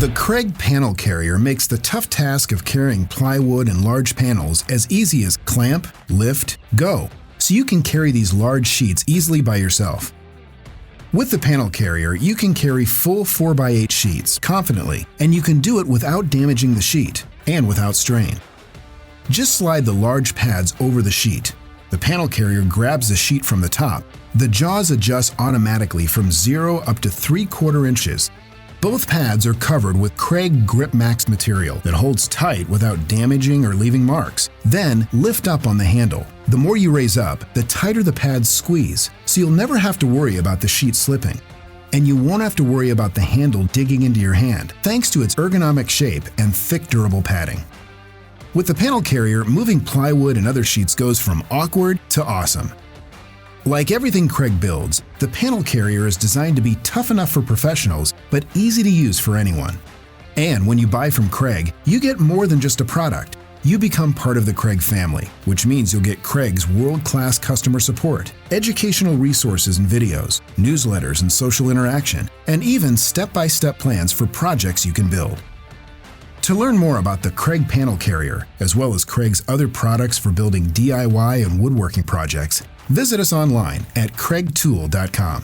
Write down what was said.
The Kreg Panel Carrier makes the tough task of carrying plywood and large panels as easy as clamp, lift, go, so you can carry these large sheets easily by yourself. With the panel carrier, you can carry full 4x8 sheets confidently, and you can do it without damaging the sheet and without strain. Just slide the large pads over the sheet. The panel carrier grabs the sheet from the top. The jaws adjust automatically from 0 up to 3/4 inches. Both pads are covered with Kreg GripMaxx material that holds tight without damaging or leaving marks. Then lift up on the handle. The more you raise up, the tighter the pads squeeze, so you'll never have to worry about the sheet slipping. And you won't have to worry about the handle digging into your hand, thanks to its ergonomic shape and thick, durable padding. With the panel carrier, moving plywood and other sheets goes from awkward to awesome. Like everything Kreg builds, the panel carrier is designed to be tough enough for professionals, but easy to use for anyone. And when you buy from Kreg, you get more than just a product. You become part of the Kreg family, which means you'll get Kreg's world-class customer support, educational resources and videos, newsletters and social interaction, and even step-by-step plans for projects you can build. To learn more about the Kreg Panel Carrier, as well as Kreg's other products for building DIY and woodworking projects, visit us online at kregtool.com.